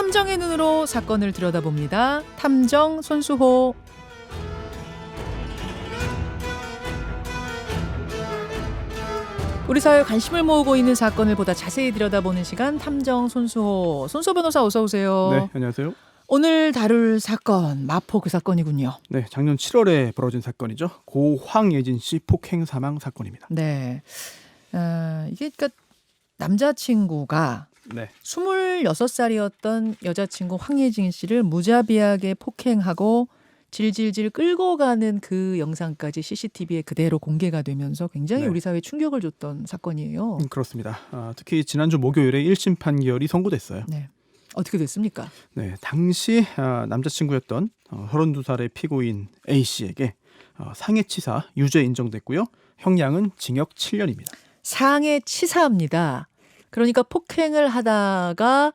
탐정의 눈으로 사건을 들여다봅니다. 탐정 손수호. 우리 사회에 관심을 모으고 있는 사건을 보다 자세히 들여다보는 시간, 탐정 손수호. 손수호 변호사 어서 오세요. 네, 안녕하세요. 오늘 다룰 사건, 마포 그 사건이군요. 네, 작년 7월에 벌어진 사건이죠. 고 황예진 씨 폭행 사망 사건입니다. 네, 이게 그러니까 남자친구가 네, 26살이었던 여자친구 황예진 씨를 무자비하게 폭행하고 질질질 끌고 가는 그 영상까지 CCTV에 그대로 공개가 되면서 굉장히 네. 우리 사회에 충격을 줬던 사건이에요. 그렇습니다. 특히 지난주 목요일에 1심 판결이 선고됐어요. 네, 어떻게 됐습니까? 네, 당시 남자친구였던 32살의 피고인 A 씨에게 상해치사 유죄 인정됐고요. 형량은 징역 7년입니다. 상해치사입니다. 그러니까 폭행을 하다가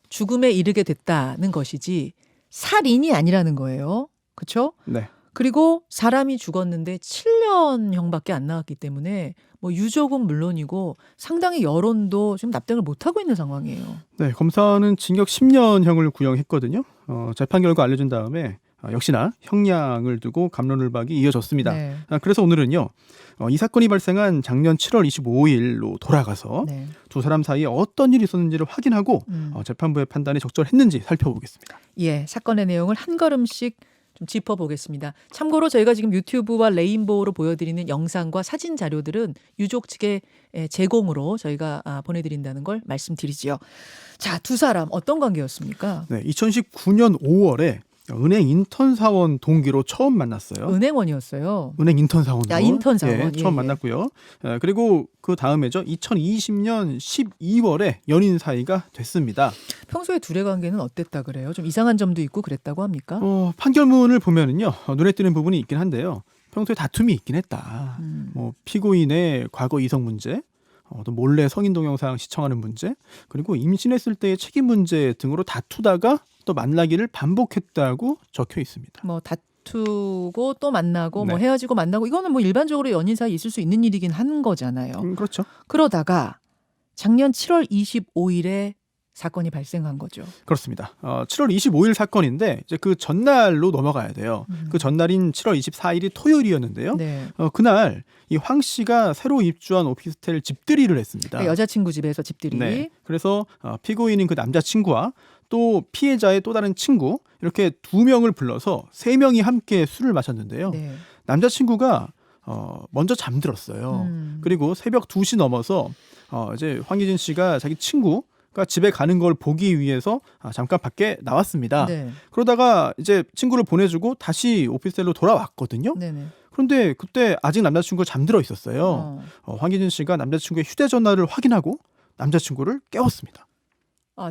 죽음에 이르게 됐다는 것이지 살인이 아니라는 거예요. 그렇죠? 네, 그리고 사람이 죽었는데 7년형밖에 안 나왔기 때문에 뭐 유족은 물론이고 상당히 여론도 지금 납득을 못하고 있는 상황이에요. 네, 검사는 징역 10년형을 구형했거든요. 재판 결과 알려진 다음에 역시나 형량을 두고 갑론을박이 이어졌습니다. 네. 그래서 오늘은요. 이 사건이 발생한 작년 7월 25일로 돌아가서 네. 두 사람 사이에 어떤 일이 있었는지를 확인하고 재판부의 판단이 적절했는지 살펴보겠습니다. 예, 사건의 내용을 한 걸음씩 좀 짚어보겠습니다. 참고로 저희가 지금 유튜브와 레인보우로 보여드리는 영상과 사진 자료들은 유족 측의 제공으로 저희가 보내드린다는 걸 말씀드리지요. 자, 두 사람 어떤 관계였습니까? 네, 2019년 5월에 은행 인턴 사원 동기로 처음 만났어요. 은행원이었어요. 은행 인턴 사원으로 인턴 사원. 예, 처음 예. 만났고요. 그리고 그 다음에죠. 2020년 12월에 연인 사이가 됐습니다. 평소에 둘의 관계는 어땠다 그래요? 좀 이상한 점도 있고 그랬다고 합니까? 판결문을 보면은요. 눈에 띄는 부분이 있긴 한데요. 평소에 다툼이 있긴 했다. 뭐 피고인의 과거 이성 문제, 또 몰래 성인 동영상 시청하는 문제, 그리고 임신했을 때의 책임 문제 등으로 다투다가 또 만나기를 반복했다고 적혀 있습니다. 뭐 다투고 또 만나고 뭐 네. 헤어지고 만나고 이거는 뭐 일반적으로 연인 사이 있을 수 있는 일이긴 한 거잖아요. 그렇죠. 그러다가 작년 7월 25일에 사건이 발생한 거죠. 그렇습니다. 7월 25일 사건인데 이제 그 전날로 넘어가야 돼요. 그 전날인 7월 24일이 토요일이었는데요. 네. 그날 이 황 씨가 새로 입주한 오피스텔 집들이를 했습니다. 그러니까 여자친구 집에서 집들이. 네. 그래서 피고인인 그 남자친구와 또 피해자의 또 다른 친구 이렇게 두 명을 불러서 세 명이 함께 술을 마셨는데요. 네. 남자친구가 먼저 잠들었어요. 그리고 새벽 2시 넘어서 이제 황예진 씨가 자기 친구가 집에 가는 걸 보기 위해서 잠깐 밖에 나왔습니다. 네. 그러다가 이제 친구를 보내주고 다시 오피스텔로 돌아왔거든요. 네네. 그런데 그때 아직 남자친구가 잠들어 있었어요. 황예진 씨가 남자친구의 휴대전화를 확인하고 남자친구를 깨웠습니다.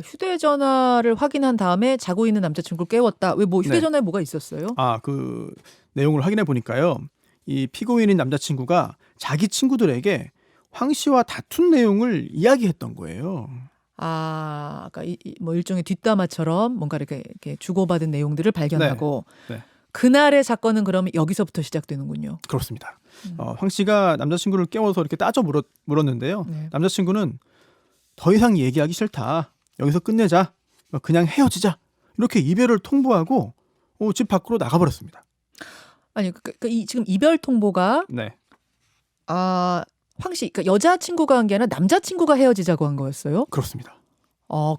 휴대전화를 확인한 다음에 자고 있는 남자친구를 깨웠다. 왜 뭐 휴대전화에 뭐가 있었어요? 그 내용을 확인해 보니까요. 이 피고인인 남자친구가 자기 친구들에게 황 씨와 다툰 내용을 이야기했던 거예요. 아까 뭐 일종의 뒷담화처럼 뭔가 이렇게 주고받은 내용들을 발견하고 네. 그날의 사건은 그러면 여기서부터 시작되는군요. 그렇습니다. 황 씨가 남자친구를 깨워서 이렇게 따져 물었는데요. 네. 남자친구는 더 이상 얘기하기 싫다. 여기서 끝내자. 그냥 헤어지자. 이렇게 이별을 통보하고 집 밖으로 나가버렸습니다. 아니 지금 이별 통보가 네. 황 씨, 그러니까 여자친구가 한 게 아니라 남자친구가 헤어지자고 한 거였어요? 그렇습니다.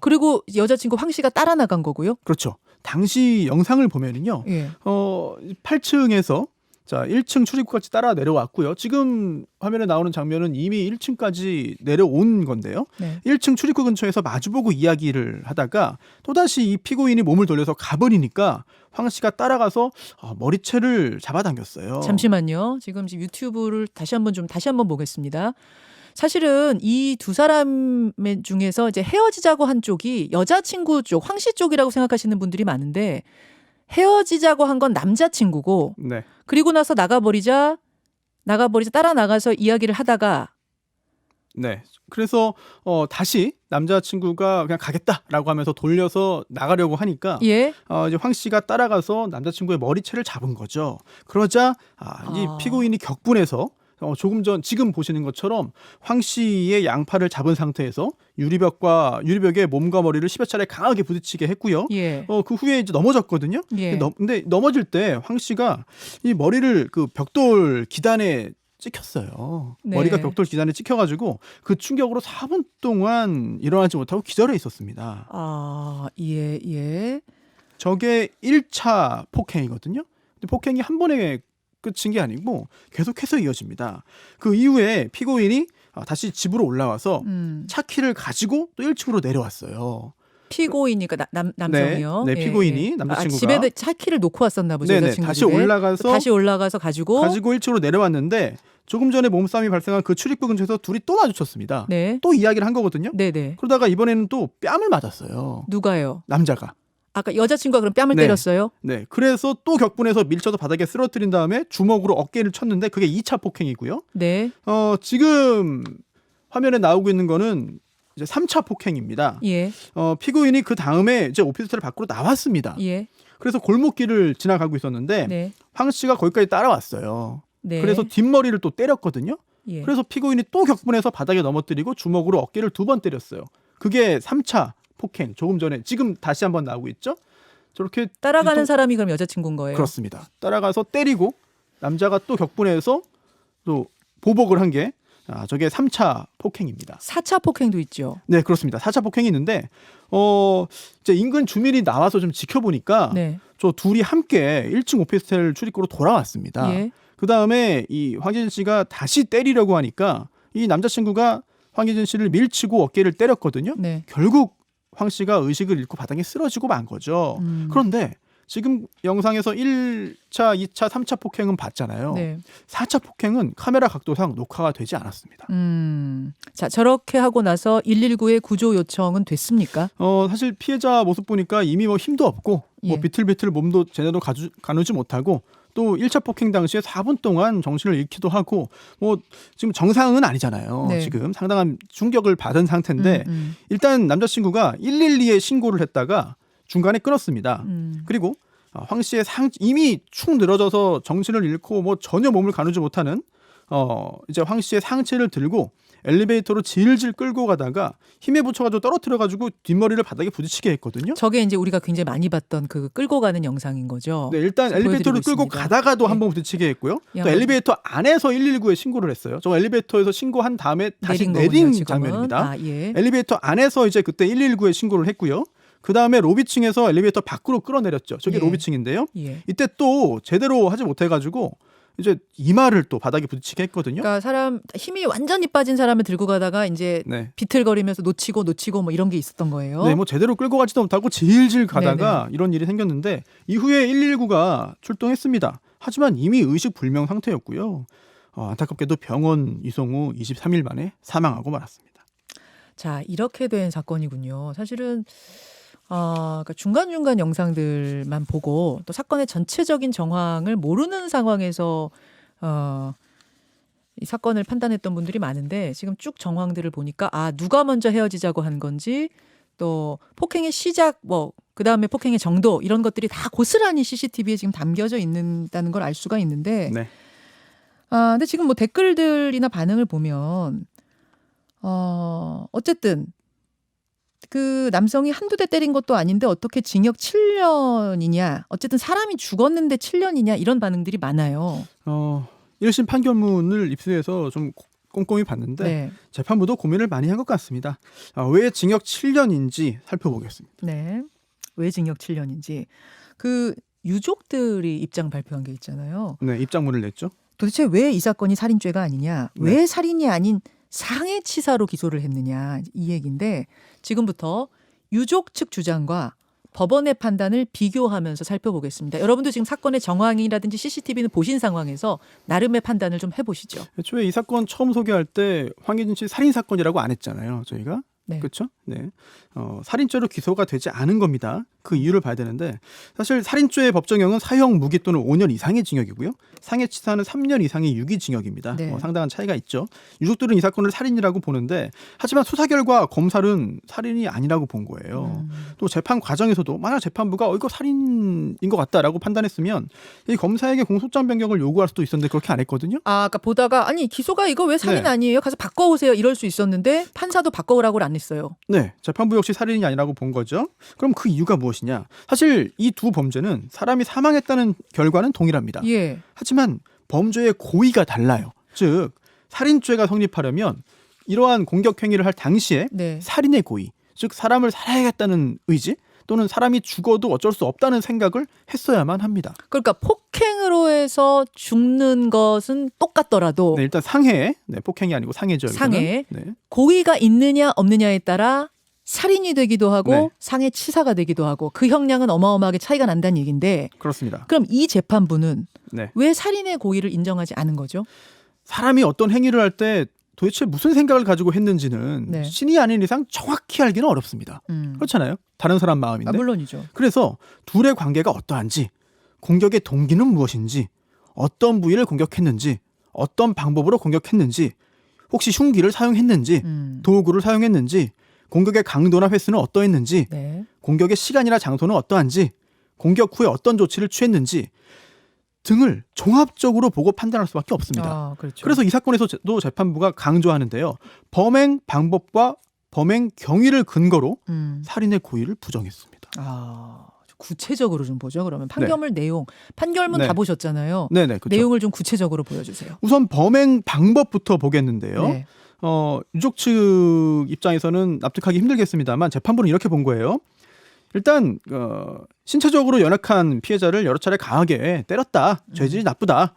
그리고 여자친구 황 씨가 따라 나간 거고요? 그렇죠. 당시 영상을 보면은요. 예. 8층에서 1층 출입구까지 따라 내려왔고요. 지금 화면에 나오는 장면은 이미 1층까지 내려온 건데요. 네. 1층 출입구 근처에서 마주보고 이야기를 하다가 또다시 이 피고인이 몸을 돌려서 가버리니까 황 씨가 따라가서 머리채를 잡아당겼어요. 잠시만요. 지금 유튜브를 다시 한번 보겠습니다. 사실은 이 두 사람 중에서 이제 헤어지자고 한 쪽이 여자친구 쪽, 황 씨 쪽이라고 생각하시는 분들이 많은데 헤어지자고 한 건 남자친구고 네. 그리고 나서 나가버리자 따라 나가서 이야기를 하다가 네. 그래서 다시 남자친구가 그냥 가겠다라고 하면서 돌려서 나가려고 하니까 예. 이제 황 씨가 따라가서 남자친구의 머리채를 잡은 거죠. 그러자 이 피고인이 격분해서 조금 전 지금 보시는 것처럼 황 씨의 양팔을 잡은 상태에서 유리벽에 몸과 머리를 10여 차례 강하게 부딪히게 했고요. 예. 그 후에 이제 넘어졌거든요. 예. 근데 넘어질 때 황 씨가 이 머리를 그 벽돌 기단에 찍혔어요. 네. 머리가 벽돌 기단에 찍혀가지고 그 충격으로 4분 동안 일어나지 못하고 기절해 있었습니다. 아, 예, 예. 저게 1차 폭행이거든요. 근데 폭행이 한 번에 끝인 게 아니고 계속해서 이어집니다. 그 이후에 피고인이 다시 집으로 올라와서 차 키를 가지고 또 1층으로 내려왔어요. 피고인이니까 남성이요. 네, 피고인이 남자친구가 집에 차 키를 놓고 왔었나 보죠. 네네, 여자친구 다시 집에. 올라가서 가지고 1층으로 내려왔는데 조금 전에 몸싸움이 발생한 그 출입구 근처에서 둘이 또 마주쳤습니다. 네. 또 이야기를 한 거거든요. 네네. 그러다가 이번에는 또 뺨을 맞았어요. 누가요? 남자가. 아까 여자친구가 그럼 뺨을 네. 때렸어요? 네. 그래서 또 격분해서 밀쳐서 바닥에 쓰러뜨린 다음에 주먹으로 어깨를 쳤는데 그게 2차 폭행이고요. 네. 지금 화면에 나오고 있는 거는 이제 3차 폭행입니다. 예. 피고인이 그 다음에 이제 오피스텔 밖으로 나왔습니다. 예. 그래서 골목길을 지나가고 있었는데 네. 황 씨가 거기까지 따라왔어요. 네. 그래서 뒷머리를 또 때렸거든요. 예. 그래서 피고인이 또 격분해서 바닥에 넘어뜨리고 주먹으로 어깨를 2번 때렸어요. 그게 3차 폭행. 조금 전에 지금 다시 한번 나오고 있죠. 저렇게 따라가는 또- 사람이 그럼 여자친구인 거예요? 그렇습니다. 따라가서 때리고 남자가 또 격분해서 또 보복을 한 게 저게 3차 폭행입니다. 4차 폭행도 있죠. 네, 그렇습니다. 4차 폭행이 있는데 이제 인근 주민이 나와서 좀 지켜보니까 네. 저 둘이 함께 1층 오피스텔 출입구로 돌아왔습니다. 예. 그다음에 이 황예진 씨가 다시 때리려고 하니까 이 남자친구가 황예진 씨를 밀치고 어깨를 때렸거든요. 네. 결국 황 씨가 의식을 잃고 바닥에 쓰러지고 만 거죠. 그런데 지금 영상에서 1차, 2차, 3차 폭행은 봤잖아요. 네. 4차 폭행은 카메라 각도상 녹화가 되지 않았습니다. 자, 저렇게 하고 나서 119에 구조 요청은 됐습니까? 사실 피해자 모습 보니까 이미 뭐 힘도 없고 뭐 예. 비틀비틀 몸도 제대로 가누지 못하고 또 1차 폭행 당시에 4분 동안 정신을 잃기도 하고 뭐 지금 정상은 아니잖아요. 네. 지금 상당한 충격을 받은 상태인데 일단 남자친구가 112에 신고를 했다가 중간에 끊었습니다. 그리고 황 씨의 이미 축 늘어져서 정신을 잃고 뭐 전혀 몸을 가누지 못하는 이제 황 씨의 상체를 들고 엘리베이터로 질질 끌고 가다가 힘에 붙여가지고 떨어뜨려가지고 뒷머리를 바닥에 부딪히게 했거든요. 저게 이제 우리가 굉장히 많이 봤던 그 끌고 가는 영상인 거죠. 네, 일단 엘리베이터를 끌고 있습니다. 가다가도 네. 한번 부딪히게 했고요. 또 야. 엘리베이터 안에서 119에 신고를 했어요. 저 엘리베이터에서 신고한 다음에 다시 거군요, 내린 지금은. 장면입니다. 아, 예. 엘리베이터 안에서 이제 그때 119에 신고를 했고요. 그 다음에 로비층에서 엘리베이터 밖으로 끌어내렸죠. 저게 예. 로비층인데요. 예. 이때 또 제대로 하지 못해가지고 이제 이마를 또 바닥에 부딪히게 했거든요. 그러니까 사람 힘이 완전히 빠진 사람을 들고 가다가 이제 네. 비틀거리면서 놓치고 뭐 이런 게 있었던 거예요. 네, 뭐 제대로 끌고 가지도 못하고 질질 가다가 이런 일이 생겼는데 이후에 119가 출동했습니다. 하지만 이미 의식 불명 상태였고요. 안타깝게도 병원 이송 후 23일 만에 사망하고 말았습니다. 자, 이렇게 된 사건이군요. 사실은 그러니까 중간중간 영상들만 보고 또 사건의 전체적인 정황을 모르는 상황에서 이 사건을 판단했던 분들이 많은데 지금 쭉 정황들을 보니까 누가 먼저 헤어지자고 한 건지 또 폭행의 시작 그다음에 폭행의 정도 이런 것들이 다 고스란히 CCTV에 지금 담겨져 있는다는 걸 알 수가 있는데 네. 근데 지금 뭐 댓글들이나 반응을 보면 어쨌든 그 남성이 한두 대 때린 것도 아닌데 어떻게 징역 7년이냐. 어쨌든 사람이 죽었는데 7년이냐 이런 반응들이 많아요. 1심 판결문을 입수해서 좀 꼼꼼히 봤는데 네. 재판부도 고민을 많이 한 것 같습니다. 왜 징역 7년인지 살펴보겠습니다. 네. 왜 징역 7년인지. 그 유족들이 입장 발표한 게 있잖아요. 네, 입장문을 냈죠. 도대체 왜 이 사건이 살인죄가 아니냐. 네. 왜 살인이 아닌 상해치사로 기소를 했느냐 이 얘기인데 지금부터 유족 측 주장과 법원의 판단을 비교하면서 살펴보겠습니다. 여러분도 지금 사건의 정황이라든지 CCTV는 보신 상황에서 나름의 판단을 좀 해보시죠. 애초에 이 사건 처음 소개할 때 황예진 씨 살인 사건이라고 안 했잖아요. 저희가. 네. 그렇죠? 네. 살인죄로 기소가 되지 않은 겁니다. 그 이유를 봐야 되는데 사실 살인죄의 법정형은 사형 무기 또는 5년 이상의 징역이고요. 상해치사는 3년 이상의 유기징역입니다. 네. 상당한 차이가 있죠. 유족들은 이 사건을 살인이라고 보는데 하지만 수사 결과 검찰은 살인이 아니라고 본 거예요. 또 재판 과정에서도 만약 재판부가 이거 살인인 것 같다라고 판단했으면 이 검사에게 공소장 변경을 요구할 수도 있었는데 그렇게 안 했거든요. 아까 보다가 아니 기소가 이거 왜 살인 네. 아니에요? 가서 바꿔오세요. 이럴 수 있었는데 판사도 바꿔오라고 안 했어요. 네, 재판부 역시 살인이 아니라고 본 거죠. 그럼 그 이유가 무엇이냐? 사실 이 두 범죄는 사람이 사망했다는 결과는 동일합니다. 예. 하지만 범죄의 고의가 달라요. 즉 살인죄가 성립하려면 이러한 공격 행위를 할 당시에 네. 살인의 고의, 즉 사람을 살해야겠다는 의지 또는 사람이 죽어도 어쩔 수 없다는 생각을 했어야만 합니다. 그러니까 폭행으로 해서 죽는 것은 똑같더라도 네, 일단 상해, 네, 폭행이 아니고 상해죠. 여기서는. 상해. 네. 고의가 있느냐 없느냐에 따라 살인이 되기도 하고 네. 상해치사가 되기도 하고 그 형량은 어마어마하게 차이가 난다는 얘기인데 그렇습니다. 그럼 이 재판부는 네. 왜 살인의 고의를 인정하지 않은 거죠? 사람이 어떤 행위를 할 때 도대체 무슨 생각을 가지고 했는지는 네. 신이 아닌 이상 정확히 알기는 어렵습니다. 그렇잖아요. 다른 사람 마음인데. 물론이죠. 그래서 둘의 관계가 어떠한지, 공격의 동기는 무엇인지, 어떤 부위를 공격했는지, 어떤 방법으로 공격했는지, 혹시 흉기를 사용했는지, 도구를 사용했는지, 공격의 강도나 횟수는 어떠했는지, 네. 공격의 시간이나 장소는 어떠한지, 공격 후에 어떤 조치를 취했는지 등을 종합적으로 보고 판단할 수밖에 없습니다. 아, 그렇죠. 그래서 이 사건에서도 재판부가 강조하는데요. 범행 방법과 범행 경위를 근거로 살인의 고의를 부정했습니다. 아, 구체적으로 좀 보죠. 그러면 판결문 내용, 판결문 네. 다 보셨잖아요. 네네, 그렇죠. 내용을 좀 구체적으로 보여주세요. 우선 범행 방법부터 보겠는데요. 네. 유족 측 입장에서는 납득하기 힘들겠습니다만 재판부는 이렇게 본 거예요. 일단 신체적으로 연약한 피해자를 여러 차례 강하게 때렸다. 죄질이 나쁘다.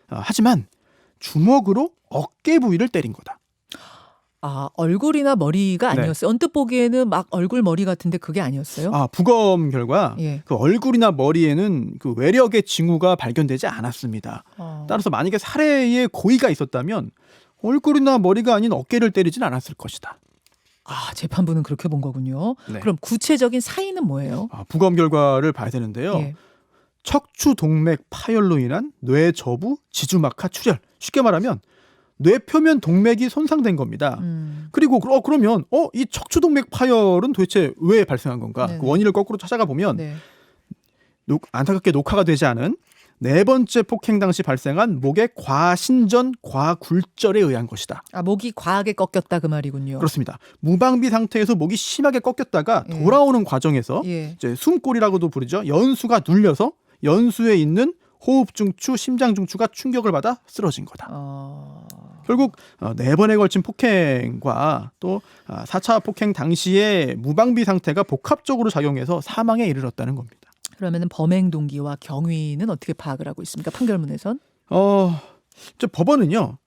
하지만 주먹으로 어깨 부위를 때린 거다. 아, 얼굴이나 머리가 네. 아니었어요. 언뜻 보기에는 막 얼굴 머리 같은데 그게 아니었어요? 부검 결과 예. 그 얼굴이나 머리에는 그 외력의 징후가 발견되지 않았습니다. 어. 따라서 만약에 살해의 고의가 있었다면 얼굴이나 머리가 아닌 어깨를 때리진 않았을 것이다. 아, 재판부는 그렇게 본 거군요. 네. 그럼 구체적인 사인은 뭐예요? 부검 결과를 봐야 되는데요. 예. 척추 동맥 파열로 인한 뇌 저부 지주막하 출혈. 쉽게 말하면 뇌 표면 동맥이 손상된 겁니다. 그리고 그러면 이 척추 동맥 파열은 도대체 왜 발생한 건가? 네네. 그 원인을 거꾸로 찾아가 보면 네. 안타깝게 녹화가 되지 않은 네 번째 폭행 당시 발생한 목의 과신전 과굴절에 의한 것이다. 아, 목이 과하게 꺾였다 그 말이군요. 그렇습니다. 무방비 상태에서 목이 심하게 꺾였다가 예. 돌아오는 과정에서 예. 이제 숨골이라고도 부르죠. 연수가 눌려서 연수에 있는 호흡 중추, 심장 중추가 충격을 받아 쓰러진 거다. 결국 네 번에 걸친 폭행과 또 4차 폭행 당시의 무방비 상태가 복합적으로 작용해서 사망에 이르렀다는 겁니다. 그러면은 범행 동기와 경위는 어떻게 파악을 하고 있습니까? 판결문에선? 법원은요.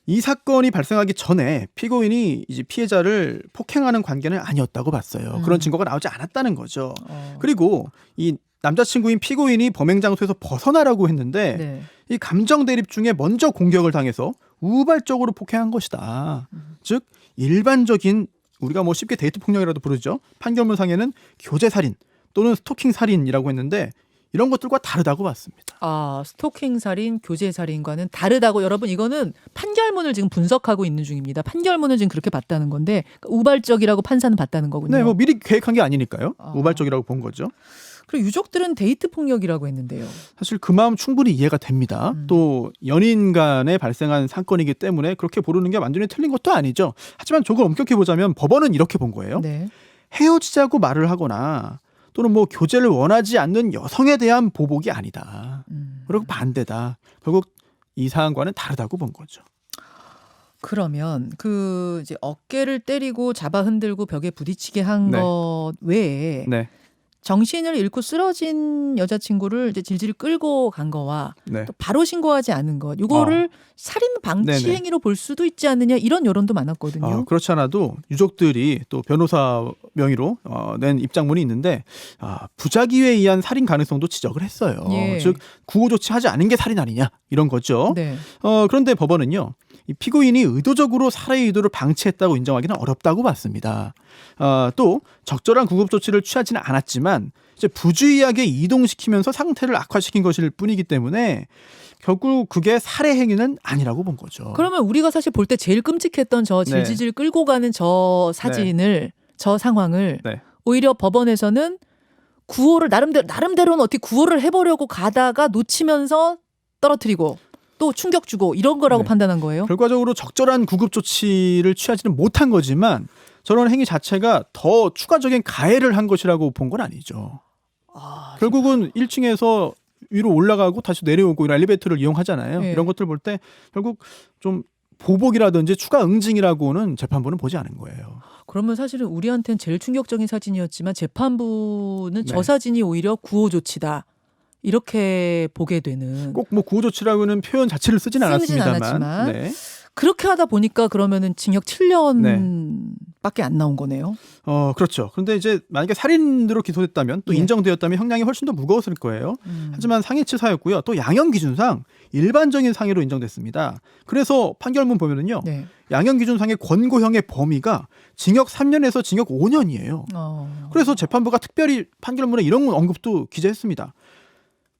이 사건이 발생하기 전에 피고인이 이제 피해자를 폭행하는 관계는 아니었다고 봤어요. 그런 증거가 나오지 않았다는 거죠. 그리고 이 남자친구인 피고인이 범행 장소에서 벗어나라고 했는데 네. 이 감정 대립 중에 먼저 공격을 당해서 우발적으로 폭행한 것이다. 즉 일반적인 우리가 뭐 쉽게 데이트 폭력이라도 부르죠. 판결문상에는 교제 살인 또는 스토킹 살인이라고 했는데 이런 것들과 다르다고 봤습니다. 아, 스토킹 살인, 교제 살인과는 다르다고. 여러분, 이거는 판결문을 지금 분석하고 있는 중입니다. 판결문을 지금 그렇게 봤다는 건데 우발적이라고 판사는 봤다는 거군요. 네, 뭐 미리 계획한 게 아니니까요. 우발적이라고 본 거죠. 그리고 유족들은 데이트 폭력이라고 했는데요. 사실 그 마음 충분히 이해가 됩니다. 또 연인 간에 발생한 사건이기 때문에 그렇게 보르는 게 완전히 틀린 것도 아니죠. 하지만 조금 엄격히 보자면 법원은 이렇게 본 거예요. 네. 헤어지자고 말을 하거나 또는 뭐 교제를 원하지 않는 여성에 대한 보복이 아니다. 그리고 반대다. 결국 이 사안과는 다르다고 본 거죠. 그러면 그 이제 어깨를 때리고 잡아 흔들고 벽에 부딪히게 한 네. 것 외에 네. 정신을 잃고 쓰러진 여자친구를 이제 질질 끌고 간 거와 네. 또 바로 신고하지 않은 것, 이거를 살인 방치 네네. 행위로 볼 수도 있지 않느냐 이런 여론도 많았거든요. 그렇지 않아도 유족들이 또 변호사 명의로 낸 입장문이 있는데 부작위에 의한 살인 가능성도 지적을 했어요. 예. 즉 구호 조치하지 않은 게 살인 아니냐 이런 거죠. 네. 그런데 법원은요. 이 피고인이 의도적으로 살해 의도를 방치했다고 인정하기는 어렵다고 봤습니다. 또 적절한 구급 조치를 취하지는 않았지만 이제 부주의하게 이동시키면서 상태를 악화시킨 것일 뿐이기 때문에 결국 그게 살해 행위는 아니라고 본 거죠. 그러면 우리가 사실 볼 때 제일 끔찍했던 저 네. 질질 끌고 가는 저 사진을 저 상황을 네. 오히려 법원에서는 구호를 나름대로는 어떻게 구호를 해보려고 가다가 놓치면서 떨어뜨리고 또 충격 주고 이런 거라고 네. 판단한 거예요. 결과적으로 적절한 구급 조치를 취하지는 못한 거지만 저런 행위 자체가 더 추가적인 가해를 한 것이라고 본 건 아니죠. 결국은 1층에서 위로 올라가고 다시 내려오고 이런 엘리베이터를 이용하잖아요. 네. 이런 것들 볼 때 결국 좀 보복이라든지 추가 응징이라고는 재판부는 보지 않은 거예요. 그러면 사실은 우리한테는 제일 충격적인 사진이었지만 재판부는 저 네. 사진이 오히려 구호 조치다. 이렇게 보게 되는. 꼭 뭐 구호 조치라고는 표현 자체를 쓰진 쓰진 않았습니다만. 않았지만. 네. 그렇게 하다 보니까 그러면은 징역 7년밖에 안 나온 거네요. 그렇죠. 그런데 이제 만약에 살인으로 기소됐다면 또 예. 인정되었다면 형량이 훨씬 더 무거웠을 거예요. 하지만 상해치사였고요. 또 양형 기준상 일반적인 상해로 인정됐습니다. 그래서 판결문 보면은요. 네. 양형 기준상의 권고형의 범위가 징역 3년에서 징역 5년이에요. 그래서 재판부가 특별히 판결문에 이런 언급도 기재했습니다.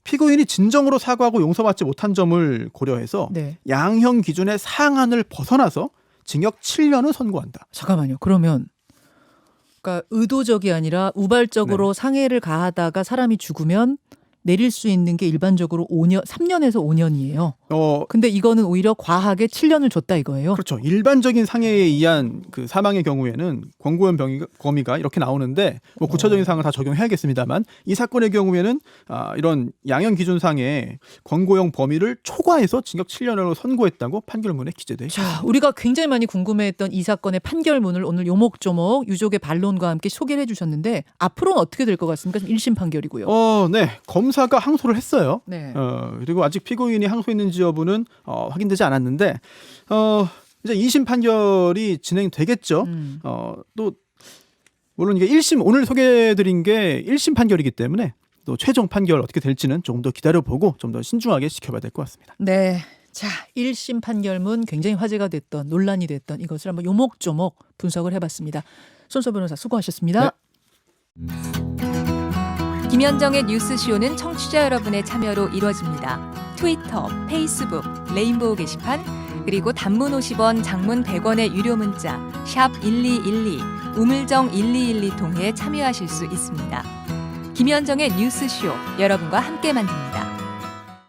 피고인이 진정으로 사과하고 용서받지 못한 점을 고려해서 네. 양형 기준의 상한을 벗어나서 징역 7년을 선고한다. 잠깐만요. 그러면 그러니까 의도적이 아니라 우발적으로 상해를 가하다가 사람이 죽으면 내릴 수 있는 게 일반적으로 3년에서 5년이에요. 근데 이거는 오히려 과하게 7년을 줬다 이거예요. 그렇죠. 일반적인 상해에 의한 그 사망의 경우에는 권고형 범위가 이렇게 나오는데 뭐 구체적인 사항을 다 적용해야겠습니다만 이 사건의 경우에는 이런 양형 기준상의 권고형 범위를 초과해서 징역 7년으로 선고했다고 판결문에 기재돼 있습니다. 자, 우리가 굉장히 많이 궁금해했던 이 사건의 판결문을 오늘 요목조목 유족의 반론과 함께 소개를 해주셨는데 앞으로는 어떻게 될 것 같습니까? 1심 판결이고요. 네. 검사가 항소를 했어요. 네. 그리고 아직 피고인이 항소했는지 여부는 확인되지 않았는데 이제 2심 판결이 진행되겠죠. 또 물론 이게 1심 오늘 소개해드린 게 1심 판결이기 때문에 또 최종 판결 어떻게 될지는 조금 더 기다려보고 좀 더 신중하게 지켜봐야 될 것 같습니다. 네. 자, 1심 판결문 굉장히 화제가 됐던 논란이 됐던 이것을 한번 요목조목 분석을 해봤습니다. 손소 변호사 수고하셨습니다. 네. 김현정의 뉴스쇼는 청취자 여러분의 참여로 이루어집니다. 트위터, 페이스북, 레인보우 게시판, 그리고 단문 50원, 장문 100원의 유료 문자 샵 1212, 우물정 1212 통해 참여하실 수 있습니다. 김현정의 뉴스쇼, 여러분과 함께 만듭니다.